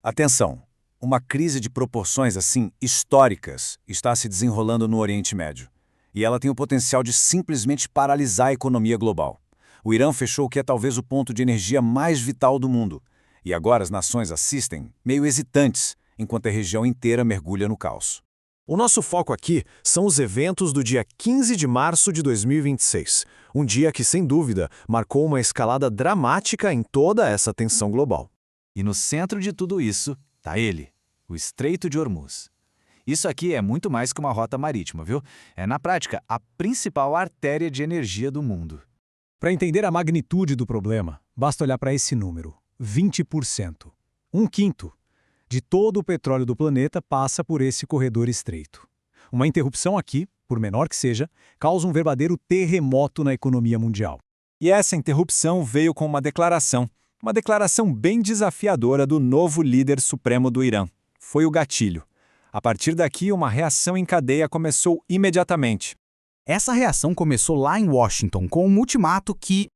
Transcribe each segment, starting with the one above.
Atenção! Uma crise de proporções assim históricas está se desenrolando no Oriente Médio. E ela tem o potencial de simplesmente paralisar a economia global. O Irã fechou o que é talvez o ponto de energia mais vital do mundo. E agora as nações assistem, meio hesitantes, enquanto a região inteira mergulha no caos. O nosso foco aqui são os eventos do dia 15 de março de 2026, um dia que, sem dúvida, marcou uma escalada dramática em toda essa tensão global. E no centro de tudo isso está ele, o Estreito de Hormuz. Isso aqui é muito mais que uma rota marítima, viu? É, na prática, a principal artéria de energia do mundo. Para entender a magnitude do problema, basta olhar para esse número: 20%. Um quinto de todo o petróleo do planeta passa por esse corredor estreito. Uma interrupção aqui, por menor que seja, causa um verdadeiro terremoto na economia mundial. E essa interrupção veio com uma declaração bem desafiadora do novo líder supremo do Irã. Foi o gatilho. A partir daqui, uma reação em cadeia começou imediatamente. Essa reação começou lá em Washington, com um ultimato que,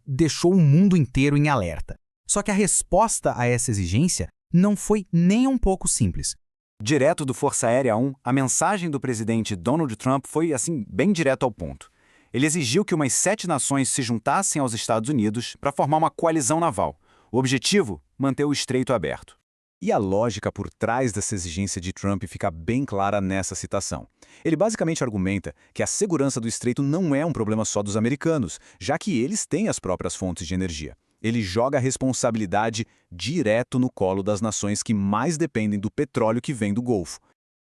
deixou o mundo inteiro em alerta. Só que a resposta a essa exigência não foi nem um pouco simples. Direto do Força Aérea 1, a mensagem do presidente Donald Trump foi, bem direto ao ponto. Ele exigiu que umas 7 nações se juntassem aos Estados Unidos para formar uma coalizão naval. O objetivo? Manter o estreito aberto. E a lógica por trás dessa exigência de Trump fica bem clara nessa citação. Ele basicamente argumenta que a segurança do estreito não é um problema só dos americanos, já que eles têm as próprias fontes de energia. Ele joga a responsabilidade direto no colo das nações que mais dependem do petróleo que vem do Golfo.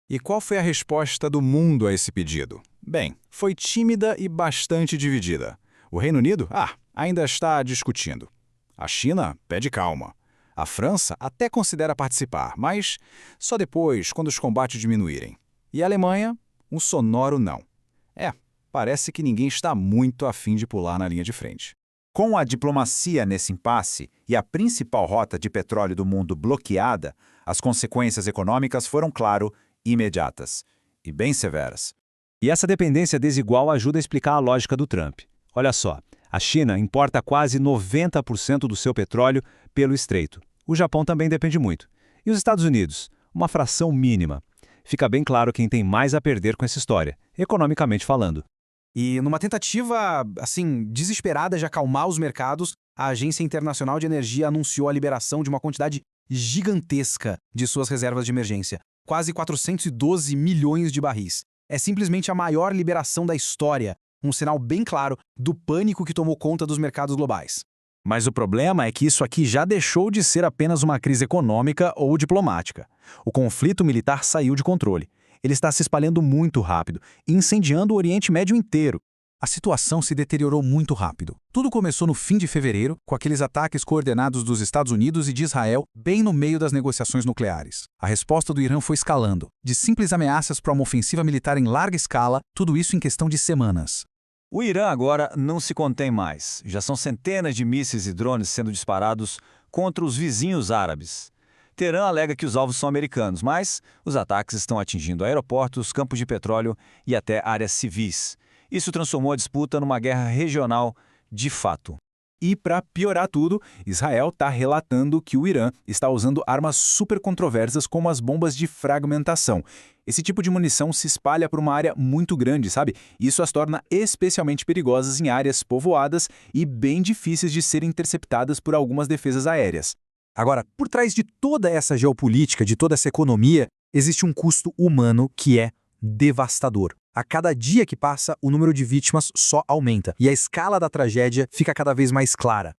E qual foi a resposta do mundo a esse pedido? Bem, foi tímida e bastante dividida. O Reino Unido, ainda está discutindo. A China pede calma. A França até considera participar, mas só depois, quando os combates diminuírem. E a Alemanha, um sonoro não. Parece que ninguém está muito afim de pular na linha de frente. Com a diplomacia nesse impasse e a principal rota de petróleo do mundo bloqueada, as consequências econômicas foram, claro, imediatas e bem severas. E essa dependência desigual ajuda a explicar a lógica do Trump. Olha só, a China importa quase 90% do seu petróleo pelo estreito. O Japão também depende muito. E os Estados Unidos? Uma fração mínima. Fica bem claro quem tem mais a perder com essa história, economicamente falando. E numa tentativa, desesperada de acalmar os mercados, a Agência Internacional de Energia anunciou a liberação de uma quantidade gigantesca de suas reservas de emergência. Quase 412 milhões de barris. É simplesmente a maior liberação da história, um sinal bem claro do pânico que tomou conta dos mercados globais. Mas o problema é que isso aqui já deixou de ser apenas uma crise econômica ou diplomática. O conflito militar saiu de controle. Ele está se espalhando muito rápido, incendiando o Oriente Médio inteiro. A situação se deteriorou muito rápido. Tudo começou no fim de fevereiro, com aqueles ataques coordenados dos Estados Unidos e de Israel, bem no meio das negociações nucleares. A resposta do Irã foi escalando, de simples ameaças para uma ofensiva militar em larga escala, tudo isso em questão de semanas. O Irã agora não se contém mais. Já são centenas de mísseis e drones sendo disparados contra os vizinhos árabes. Teherã alega que os alvos são americanos, mas os ataques estão atingindo aeroportos, campos de petróleo e até áreas civis. Isso transformou a disputa numa guerra regional de fato. E, para piorar tudo, Israel está relatando que o Irã está usando armas super controversas como as bombas de fragmentação. Esse tipo de munição se espalha por uma área muito grande, sabe? Isso as torna especialmente perigosas em áreas povoadas e bem difíceis de serem interceptadas por algumas defesas aéreas. Agora, por trás de toda essa geopolítica, de toda essa economia, existe um custo humano que é devastador. A cada dia que passa, o número de vítimas só aumenta e a escala da tragédia fica cada vez mais clara.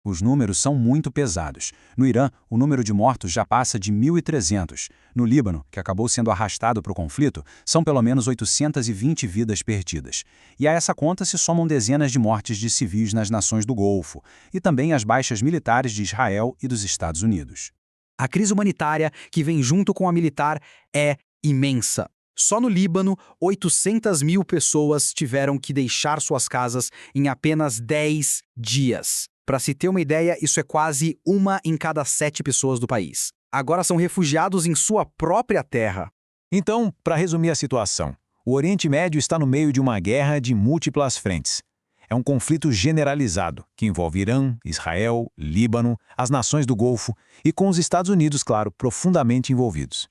Os números são muito pesados. No Irã, o número de mortos já passa de 1.300. No Líbano, que acabou sendo arrastado para o conflito, são pelo menos 820 vidas perdidas. E a essa conta se somam dezenas de mortes de civis nas nações do Golfo, e também as baixas militares de Israel e dos Estados Unidos. A crise humanitária que vem junto com a militar é imensa. Só no Líbano, 800 mil pessoas tiveram que deixar suas casas em apenas 10 dias. Para se ter uma ideia, isso é quase 1 em cada 7 pessoas do país. Agora são refugiados em sua própria terra. Então, para resumir a situação, o Oriente Médio está no meio de uma guerra de múltiplas frentes. É um conflito generalizado, que envolve Irã, Israel, Líbano, as nações do Golfo e com os Estados Unidos, claro, profundamente envolvidos.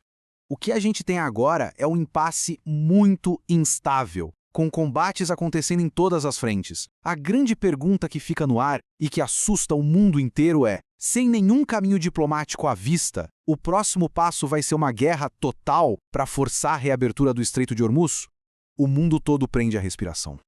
O que a gente tem agora é um impasse muito instável, com combates acontecendo em todas as frentes. A grande pergunta que fica no ar e que assusta o mundo inteiro é: sem nenhum caminho diplomático à vista, o próximo passo vai ser uma guerra total para forçar a reabertura do Estreito de Hormuz? O mundo todo prende a respiração.